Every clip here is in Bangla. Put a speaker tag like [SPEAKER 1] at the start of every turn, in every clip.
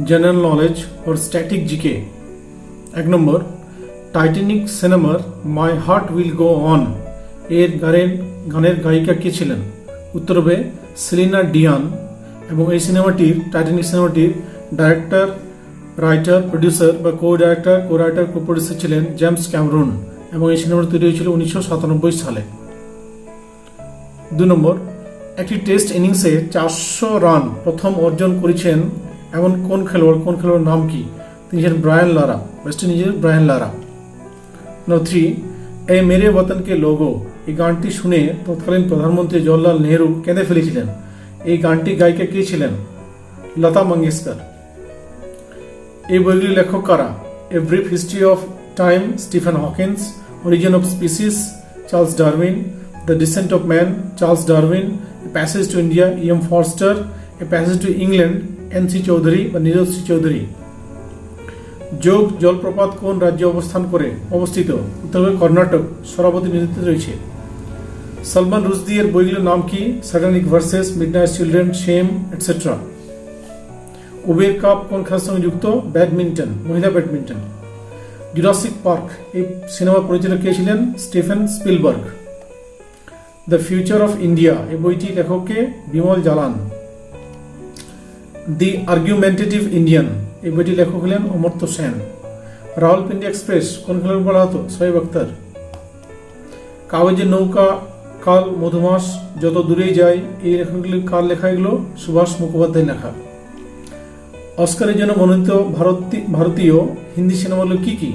[SPEAKER 1] General knowledge or static GK. 1 নম্বর, টাইটানিক সিনেমার my heart will go on এর গানের গায়িকা কে ছিলেন? উত্তর হবে সেলিনা ডিয়ান। এবং এই সিনেমাটির টাইটানিক সিনেমাটির ডাইরেক্টর, রাইটার, প্রডিউসার বা কো রাইটার কো প্রডিউসার ছিলেন জেমস ক্যামেরন এবং এই সিনেমাটি তৈরি হয়েছিল 1997 সালে। 2 নম্বর, একটি টেস্ট ইনিংসে 400 রান প্রথম অর্জন করেছেন এমন কোন খেলোয়াড় নাম কি? তিনি ছিলেন ব্রায়ান লারা, ওয়েস্ট ইন্ডিজের ব্রায়ান লারা। 3, এই মেরে বতন কে লোগো এই গানটি শুনে তৎকালীন প্রধানমন্ত্রী জওহরলাল নেহরু কেঁদে ফেলেছিলেন। এই গানটি গায়িকা কে ছিলেন? লতা মঙ্গেশকর। এই বইগুলির লেখক কারা? A brief history of time Stephen Hawkins, origin of species Charles Darwin, the descent of man Charles Darwin, a passage to India E.M. Forster, a passage to England N.C. Chowdhury বা নীরজ সি চৌধুরী। যোগ জলপ্রপাত কোন রাজ্যে অবস্থিত? উত্তর হবে কর্ণাটক, শরাবতী নদীতে রয়েছে। সলমান রুশদি এর বইগুলোর নাম কি? Satanic versus, midnight children, shame, etcetera. Uber cup কোন খেলার সঙ্গে যুক্ত? ব্যাডমিন্টন, মহিলা ব্যাডমিন্টন। জুরাসিক পার্ক এই সিনেমার পরিচালক কে ছিলেন? Stephen Spielberg. The future of India এই বইটি লেখক কে? বিমল জালান। দি আর্গুমেন্টেটিভ ইন্ডিয়ান এই বইটি লেখক হলেন অমর্ত্য সেন। রাওয়ালপিন্ডি এক্সপ্রেস কোন খেলোয়াড় বলা হতো? শোয়েব আখতার। কাগজের নৌকা, কাল, মধুমাস, যত দূরেই যায় এই লেখাগুলি কার লেখা? এগুলো সুভাষ মুখোপাধ্যায় লেখা। অস্কারের জন্য মনোনীত ভারতীয় হিন্দি সিনেমাগুলো কি কি?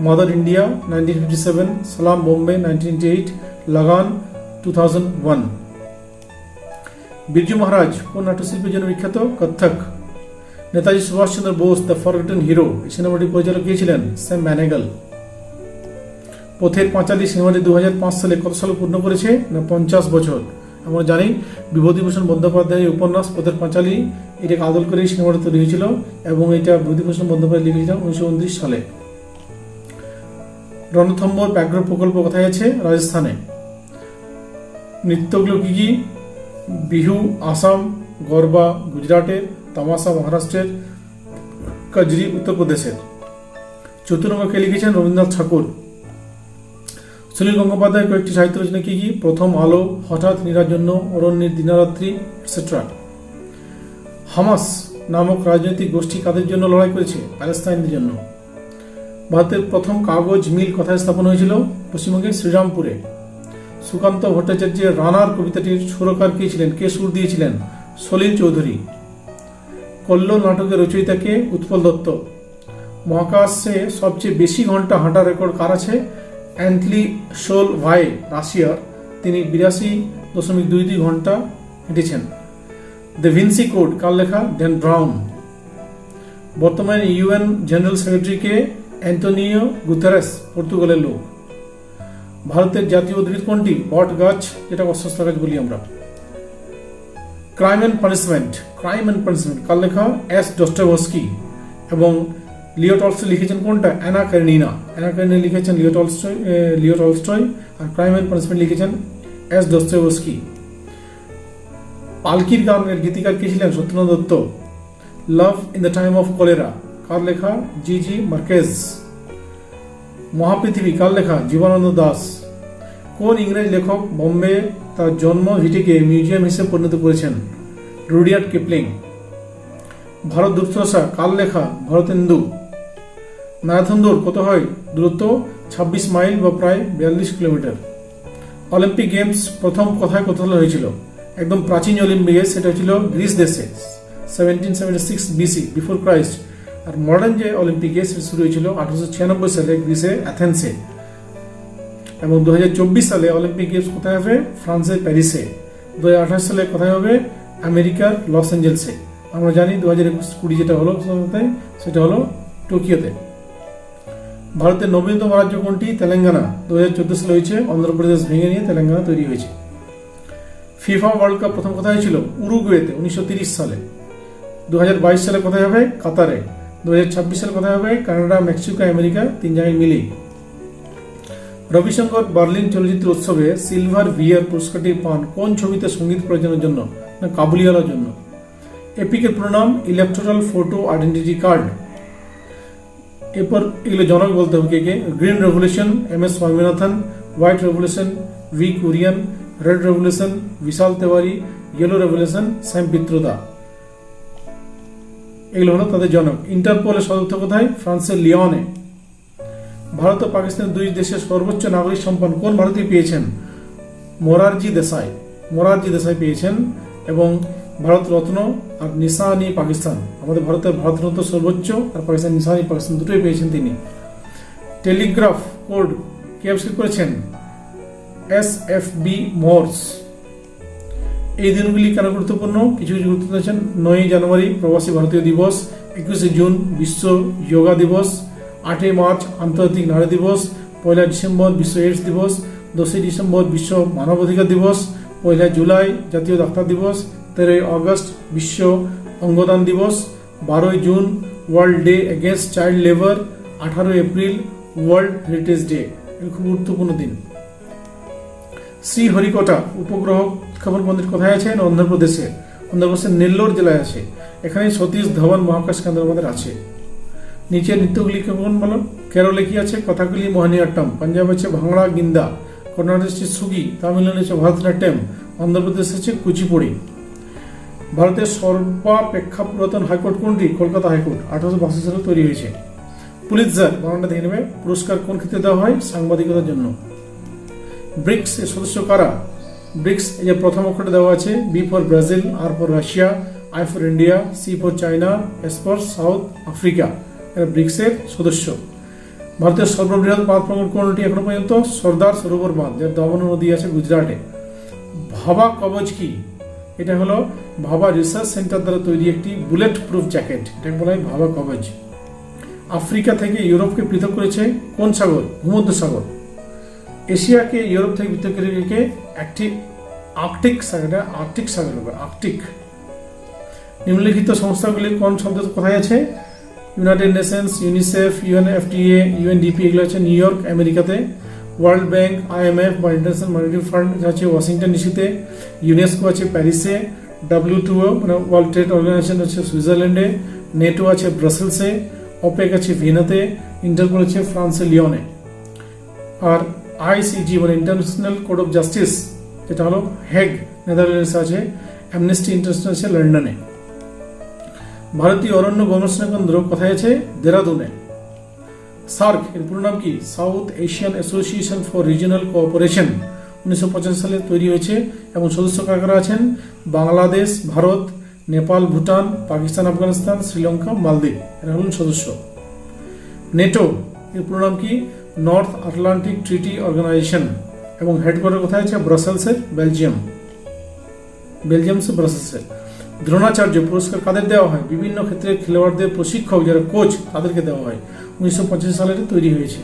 [SPEAKER 1] মাদার ইন্ডিয়া 1957, সালাম বোম্বে 1998, লাগান 2001। বিরজু মহারাজ কোন নাট্যশিল্পের জন্য বিখ্যাত? Kathak. Netaji Subhas Chandra Bose the forgotten hero এই সিনেমাটির পরিচালক কে ছিলেন? স্যাম ম্যানেগাল। পথের পাঁচালী সিনেমাটি 2005 সালে কত সালে পূর্ণ করেছে? না 50 বছর। আমরা জানি বিভূতিভূষণ বন্দ্যোপাধ্যায়ের উপন্যাস পথের পাঁচালী এটাকে আদল করে এই সিনেমাটা তৈরি হয়েছিল এবং এটা বিভূতিভূষণ বন্দ্যোপাধ্যায় লিখেছিলেন 1929 সালে। রণথম্বর ব্যাঘ্র প্রকল্প কোথায় আছে? রাজস্থানে। নৃত্যগুলো কি কি? বিহু আসাম, গরবা গুজরাটের, তামাশা মহারাষ্ট্রের, কজরি উত্তরপ্রদেশের। চতুরঙ্গ কে লিখেছেন? রবীন্দ্রনাথ ঠাকুর। সুনীল গঙ্গোপাধ্যায়ের কয়েকটি সাহিত্য রচনা কি কি? প্রথম আলো, হঠাৎ, নিরাজন্য, অরণ্যের দিনারাত্রি, এটসেট্রা। হামাস নামক রাজনৈতিক গোষ্ঠী কাদের জন্য লড়াই করেছে? প্যালেস্তাইনদের জন্য। ভারতের প্রথম কাগজ মিল কোথায় স্থাপন হয়েছিল? পশ্চিমবঙ্গের শ্রীরামপুরে। সুকান্ত ভট্টাচার্যের রানার কবিতাটির সুরকার কে ছিলেন? কে সুর দিয়েছিলেন? সলিল চৌধুরী। কল্লোল নাটকের রচয়িতা কে? উৎপল দত্ত। মহাকাশে সবচেয়ে বেশি ঘন্টা হাঁটার রেকর্ড কার আছে? অ্যান্টলি শোলভাই রাশিয়ার, তিনি 82.22 ঘন্টা হেঁটেছেন। দ্য ভিনসি কোড কার লেখা? Dan brown. বর্তমানে UN জেনারেল সেক্রেটারি কে? অ্যান্টোনিও গুতেরেস, পর্তুগালের লোক। ভারতের জাতীয় উদ্ভিদ কোনটি? বট গাছ, যেটা অশ্বত্থ গাছ বলি আমরা। ক্রাইম অ্যান্ড পানিশমেন্ট কার লেখা? S. ডস্টয়েভস্কি। এবং লিও টলস্টয় লিখেছেন কোনটা? অ্যানা কারেনিনা লিখেছেন লিও টলস্টয় আর ক্রাইম অ্যান্ড পানিশমেন্ট লিখেছেন S. ডস্টয়েভস্কি। পালকির গানের গীতিকার কে ছিলেন? Satyendranath Dutta. Love in the time of cholera কার লেখা? G.G. মার্কেজ। মহাপৃথিবী কার লেখা? জীবনানন্দ দাস। কোন ইংরেজ লেখক বোম্বে তার জন্ম ভিটিকে মিউজিয়াম হিসেবে পরিণত করেছেন? Rudyard Kipling. ভারত দুর্দশা কার লেখা? ভরতেন্দু। ম্যারাথন দৌড় কত হয়? দূরত্ব 26 মাইল বা প্রায় 42 কিলোমিটার। অলিম্পিক গেমস প্রথম কোথায় কত সালে হয়েছিল? একদম প্রাচীন অলিম্পিকে, সেটা হয়েছিল গ্রিস দেশে 1776 BC, বিফোর ক্রাইস্ট। আর মডার্ন যে অলিম্পিকে সেটা শুরু হয়েছিল 1896 সালে গ্রিসে অ্যাথেন্সে। এবং 2024 সালে অলিম্পিক গেমস কোথায় হবে? ফ্রান্সের প্যারিসে। 2028 সালে কোথায় হবে? আমেরিকার লস অ্যাঞ্জেলসে। আমরা জানি 2020 যেটা হলো সেটা হলো টোকিওতে। ভারতের নবীনতম রাজ্য কোনটি? তেলেঙ্গানা। 2014 সালে হয়েছে, অন্ধ্রপ্রদেশ ভেঙে নিয়ে তেলেঙ্গানা তৈরি হয়েছে। ফিফা ওয়ার্ল্ড কাপ প্রথম কোথায় হয়েছিল? উরুগুয়েতে 1930 সালে। 2022 সালে কোথায় হবে? কাতারে। 2026 সালে কোথায় হবে? কানাডা, মেক্সিকো, আমেরিকা, 3 জায়গায় মিলেই। রবিশঙ্কর বার্লিন চলচ্চিত্র উৎসবে সিলভার ভিয়ার পুরস্কারটি পান কোন ছবিতে সঙ্গীত পরিচালনার জন্য? না কাবুলিওয়ালার জন্য। এপিকের পুরো নাম ইলেকটোরাল ফটো আইডেন্টিটি কার্ড। এরপর এগুলো জনক বলতে হবে কে কে। Green revolution MS Swaminathan, white revolution V Kurien, red revolution Vishal Tewari, yellow revolution Sam Pitroda. এগুলো হলো তাদের জনক। ইন্টারপোলের সদর দপ্তর কোথায়? ফ্রান্সের লিওনে। ভারত ও পাকিস্তানের দুই দেশের সর্বোচ্চ নাগরিক সম্মান কোন ভারতীয় পেয়েছেন? মোরারজি দেশাই পেয়েছেন। এবং ভারত রত্ন আর নিশানি পাকিস্তান। আমাদের ভারতের ভারত রত্ন সর্বোচ্চ, আর পাকিস্তান নিশানি পাকিস্তান দুটোই পেয়েছেন তিনি। টেলিগ্রাফ কোড কে আবিষ্কার করেছেন? SFB Morse. এই দিনগুলি কেন গুরুত্বপূর্ণ? কিছু কিছু গুরুত্ব দিয়েছেন। 9 জানুয়ারি প্রবাসী ভারতীয় দিবস, 21 জুন বিশ্ব যোগা দিবস, 8 মার্চ আন্তর্জাতিক নারী দিবস, 1 ডিসেম্বর বিশ্ব এইডস দিবস, 10 ডিসেম্বর বিশ্ব মানবাধিকার দিবস, 1 জুলাই জাতীয় ডাক্তার দিবস, 13 আগস্ট বিশ্ব অঙ্গদান দিবস, 12 June world day against child labour, 18 April world heritage day. এগুলো খুব গুরুত্বপূর্ণ দিন। শ্রীহরিকোটা উপগ্রহ উৎক্ষেপণ মন্দির কোথায় আছে? অন্ধ্রপ্রদেশে। অন্ধ্রপ্রদেশের নেল্লোর জেলায় আছে। এখানে সতীশ ধাওয়ান মহাকাশ কেন্দ্র আমাদের আছে। নিচে নৃত্যগুলি কেমন বলো? কেরলে কি আছে? কথাকলি মোহিনীঅট্টম। পাঞ্জাব আছে ভাংড়া গিন্দা। কর্ণাটক হচ্ছে সুগি। তামিলনাড়ু হচ্ছে ভারতনাট্যম। অন্ধ্রপ্রদেশ হচ্ছে কুচিপুড়ি। ভারতের সর্বাপেক্ষা পুরাতন হাইকোর্ট কোনটি? কলকাতা হাইকোর্ট। 1882 সালে তৈরি হয়েছে। পুলিৎজার বানানটা দেখে নেবে। পুরস্কার কোন ক্ষেত্রে দেওয়া হয়? সাংবাদিকতার জন্য। ব্রিক্স এর সদস্য কারা? ব্রিক্স এই যে প্রথম অক্ষরটা দেওয়া আছে, B for Brazil, R for Russia, I for India, C for China, S for south Africa. এরা ব্রিক্সের সদস্য। ভারতের সর্ববৃহৎ বাঁধ প্রকল্প কোনটি এখনো পর্যন্ত? সর্দার সরোবর বাঁধ, যার দামন নদী আছে গুজরাটে। ভাবা কবচ কি? এটা হলো ভাবা রিসার্চ সেন্টার দ্বারা তৈরি একটি বুলেট প্রুফ জ্যাকেট, এটাকে বলা হয় ভাবা কবচ। আফ্রিকা থেকে ইউরোপকে পৃথক করেছে কোন সাগর? ভূমধ্য সাগর। এশিয়াকে ইউরোপ থেকে পৃথক করে রেখে একটি আর্কটিক সাগর, আর্কটিক। নিম্নলিখিত সংস্থাগুলি কোন শব্দ কোথায় আছে? United Nations, UNICEF, UNFDA, UNDP এগুলো আছে নিউ ইয়র্ক আমেরিকাতে। ওয়ার্ল্ড ব্যাংক, IMF বা ইন্টারন্যাশনাল মনিটারি ফান্ড আছে ওয়াশিংটন ডিসিতে। ইউনেস্কো আছে প্যারিসে। WTO মানে ওয়ার্ল্ড ট্রেড অর্গানাইজেশন আছে সুইজারল্যান্ডে। নেটো আছে ব্রাসেলসে। OPEC আছে ভিয়েনাতে। ইন্টারপোল আছে ফ্রান্সের লিওনে। আর ICG মানে ইন্টারন্যাশনাল কোর্ট অফ জাস্টিস, যেটা হলো হেগ নেদারল্যান্ডসে আছে। অ্যামনেস্টি ইন্টারন্যাশনাল আছে লন্ডনে। ভারতীয় অরণ্য গবেষণা কেন্দ্র কোথায় আছে? দেরাদুনে। সার্ক এর পুরো নাম কি? South Asian association for regional cooperation. 1985 সালে তৈরি হয়েছে এবং সদস্য কারা আছেন? বাংলাদেশ, ভারত, নেপাল, ভুটান, পাকিস্তান, আফগানিস্তান, শ্রীলঙ্কা, মালদ্বীপ এরা হলেন সদস্য। নেটো এর পুরো নাম কি? নর্থ আটলান্টিক ট্রিটি অর্গানাইজেশন এবং হেডকোয়ার্টার কোথায় আছে? ব্রাসেলসের, বেলজিয়ামসে ব্রাসেলসে। দ্রোণাচার্য পুরস্কার কাদের দেওয়া হয়? বিভিন্ন ক্ষেত্রে খেলোয়াড়দের প্রশিক্ষক যারা কোচ তাদেরকে দেওয়া হয়। 1985 সালে তৈরি হয়েছে।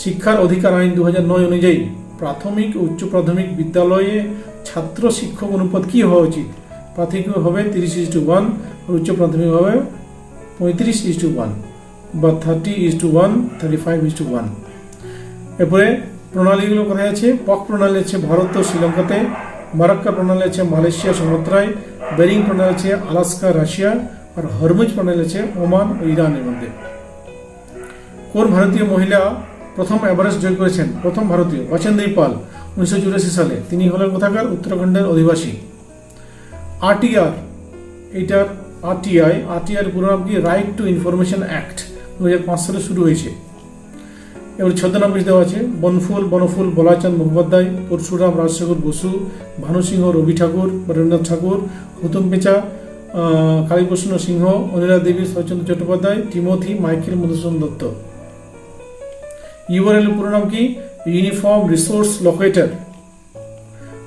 [SPEAKER 1] শিক্ষার অধিকার আইন 2009 অনুযায়ী প্রাথমিক ও উচ্চ প্রাথমিক বিদ্যালয়ে ছাত্র শিক্ষক অনুপাত কি হওয়া উচিত? প্রাথমিক হবে 30:1 আর উচ্চ প্রাথমিক হবে 35:1 বা 30:1, 35:1। এরপরে প্রণালীগুলো কোথায় আছে? পক প্রণালী আছে ভারত ও শ্রীলঙ্কাতে। মারাক্কা প্রণালী আছে মালয়েশিয়া, সুমাত্রায়। বেরিং প্রণালী আছে আলাস্কা, রাশিয়া। আর হরমুজ প্রণালী আছে ওমান ও ইরানের মধ্যে। কোন ভারতীয় মহিলা প্রথম এভারেস্ট জয় করেছেন? প্রথম ভারতীয় বাচেন্দ্রী পাল 1984 সালে। তিনি হলেন কোথাকার? উত্তরাখণ্ডের অধিবাসী। RTR এইটার RTI পুরো নাম কি? রাইট টু ইনফরমেশন অ্যাক্ট, 2005 সালে শুরু হয়েছে। এবার ছদ্মনাম দেওয়া আছে। বনফুল বলাচাঁদ Mukhopadhyay, Parashuram Rajshekhar Basu, Bhanu Singha, Rabi Thakur, Rabindranath Thakur, Hutom Pyancha, Kaliprasanna Singha, Anila Devi, Saratchandra Chattopadhyay, Timothy Michael Madhusudan Dutta. URL এর পুরো নাম কি? Uniform resource locator.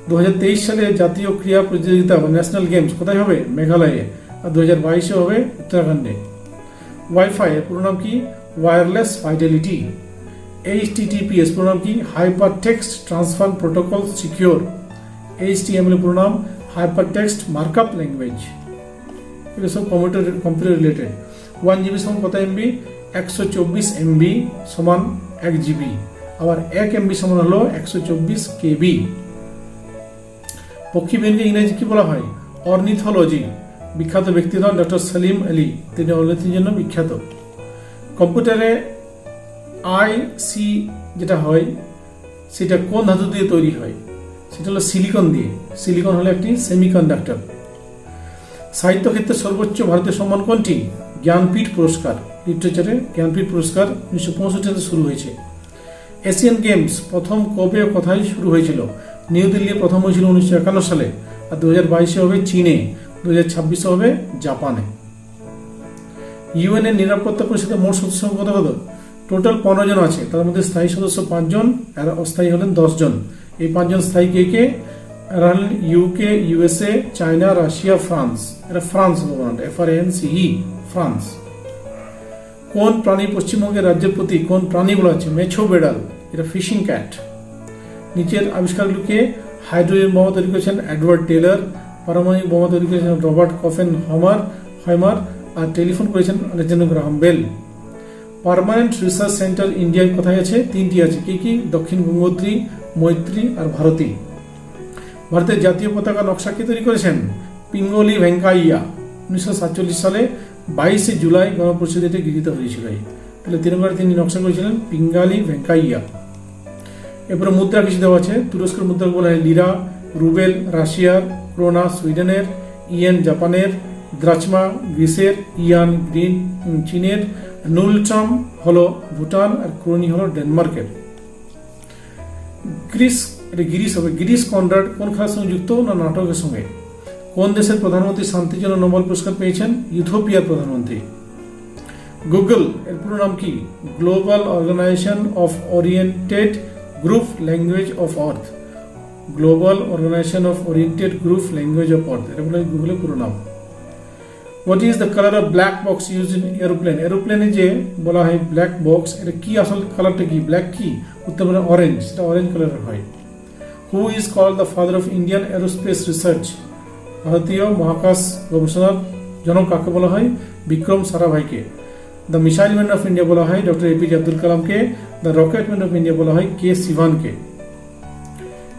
[SPEAKER 1] 2023 সালে জাতীয় ক্রীড়া প্রতিযোগিতা বা ন্যাশনাল গেমস কোথায় হবে? মেঘালয়ে। আর 2022 হবে উত্তরাখণ্ডে। ওয়াইফাই এর পুরো নাম কি? Wireless Fidelity. HTTPS পুরো নাম কি? Hyper text transfer protocol secure. HTML এর পুরো নাম হাইপার টেক্সট মার্কআপ ল্যাঙ্গুয়েজ। এগুলো সব কম্পিউটার রিলেটেড। 1 GB সমান কত MB? 124 MB সমান 1 GB। আবার 1 MB সমান হলো 124 KB। পক্ষী বিজ্ঞানকে ইংরেজি কি বলা হয়? অর্নিথোলজি। বিখ্যাত ব্যক্তি হন ডক্টর সালিম আলী, তিনি অর্থনীতির জন্য বিখ্যাত। কম্পিউটারে আইসি যেটা হয় সেটা কোন ধাতু দিয়ে তৈরি হয়? সেটা হলো সিলিকন দিয়ে। সিলিকন হলো একটি সেমিকন্ডাক্টর। সাহিত্য ক্ষেত্রে সর্বোচ্চ ভারতীয় সম্মান কোনটি? জ্ঞানপীঠ পুরস্কার। লিটারেচারে জ্ঞানপীঠ পুরস্কার 1965 শুরু হয়েছে। এশিয়ান গেমস প্রথম কবে ও কোথায় শুরু হয়েছিল? নিউ দিল্লি প্রথম হয়েছিল 1951 সালে, আর 2022 হবে চীনে, 2026 হবে জাপানে। ইউএন এর নিরাপত্তা পরিষদের মোট সদস্য কত কত? টোটাল 15 জন আছে, তার মধ্যে স্থায়ী সদস্য 5 জন আর অস্থায়ী হলেন 10 জন। এই 5 জন স্থায়ী কে কে? এরা হলেন UK, USA, China, Russia, France. এটা ফ্রান্স FRANCE, ফ্রান্স। কোন প্রাণী পশ্চিমবঙ্গের রাজ্যের প্রতীক? কোন প্রাণী বলা হচ্ছে? মেছো বেড়াল, এটা ফিশিং ক্যাট। নিচের আবিষ্কারগুলোকে হাইড্রোজেন বোমা তৈরি করেছেন এডওয়ার্ড টেলর, পারমাণবিক বোমা তৈরি করেছেন রবার্ট কফেন হাইমার, আর টেলিফোন করেছেন Alexander Graham Bell. Permanent research centre ইন্ডিয়ায় কোথায় আছে? 3টি আছে। কি কি? দক্ষিণ গঙ্গোত্রী, মৈত্রী আর ভারতী। ভারতের জাতীয় পতাকা নকশা কে তৈরি করেছেন? পিঙ্গলি ভেঙ্কাইয়া। 1947 সালে 22 জুলাই গণপরিষদে এটি গৃহীত হয়েছিল। তাহলে তিরঙ্গার তিনি নকশা করেছিলেন পিঙ্গালি ভেঙ্কাইয়া। এরপরে মুদ্রা কিছু দেওয়া আছে। তুরস্কের মুদ্রা বলা হয় লিরা, রুবেল রাশিয়ার, ক্রোনা সুইডেনের, ইয়েন জাপানের, দ্রাচমা গ্রিসের, ইয়ান গ্রিন চীনের, নুলট্রাম হলো ভুটান, আর ক্রোনি হলো ডেনমার্কের। গিরিশ কনরাড কোন খেলার সঙ্গে যুক্ত? না নাটকের সঙ্গে। কোন দেশের প্রধানমন্ত্রী শান্তির জন্য নোবেল পুরস্কার পেয়েছেন? ইথিওপিয়ার প্রধানমন্ত্রী। গুগল এর পুরো নাম কি? Global organization of oriented group language of earth. Global organization of oriented group language of earth, এটা বলে গুগলের পুরো নাম। What is the colour of black box use in aeroplane? এরোপ্লেনে যে বলা হয় ব্ল্যাক বক্স, এটা কি আসল কালারটা কি? ব্ল্যাক কি? উত্তর মানে অরেঞ্জ, সেটা অরেঞ্জ কালারের হয়। Who is called the father of Indian aerospace research? ভারতীয় মহাকাশ গবেষণার জনক কাকে বলা হয়? বিক্রম সারাভাইকে। The missile man of India বলা হয় ডক্টর এপিজে আব্দুল কালামকে। The rocket man of India বলা হয় কে শিভানকে।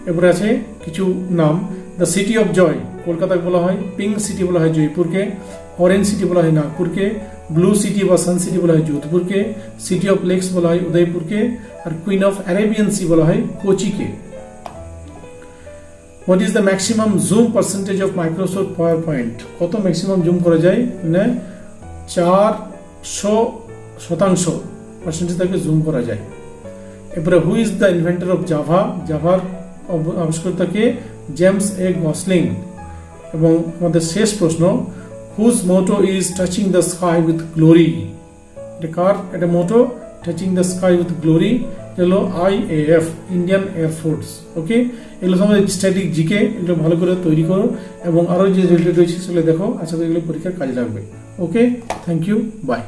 [SPEAKER 1] এরপরে আছে কিছু নাম। দ্য সিটি অফ জয় কলকাতাকে বলা হয়, পিঙ্ক সিটি বলা হয় জয়পুরকে, অরেঞ্জ সিটি বলা হয় নাগপুরকে, ব্লু সিটি বা সান সিটি বলা হয় যোধপুরকে, সিটি অফ লেকস বলা হয় উদয়পুরকে, আর কুইন অফ অ্যারেবিয়ান সি বলা হয় কোচিকে। What is the maximum zoom percentage of Microsoft PowerPoint? কত ম্যাক্সিমাম জুম করা যায়? না 400% পার্সেন্টেজ থেকে জুম করা যায়। এরপরে who is the inventor of Java? জাভার আবিষ্কর্তাকে জেমস এ গসলিং। এবং আমাদের শেষ প্রশ্ন, whose motto is touching the sky with glory? এটা কার? এটা motto touching the sky with glory হলো IAF, ইন্ডিয়ান এয়ারফোর্স। ওকে, এগুলো আমাদের স্ট্যাটিক জিকে, এগুলো ভালো করে তৈরি করো এবং আরও যে রিলেটেড রয়েছে সেগুলো দেখো। আশা করি এগুলো পরীক্ষার কাজে লাগবে। ওকে, থ্যাংক ইউ, বাই।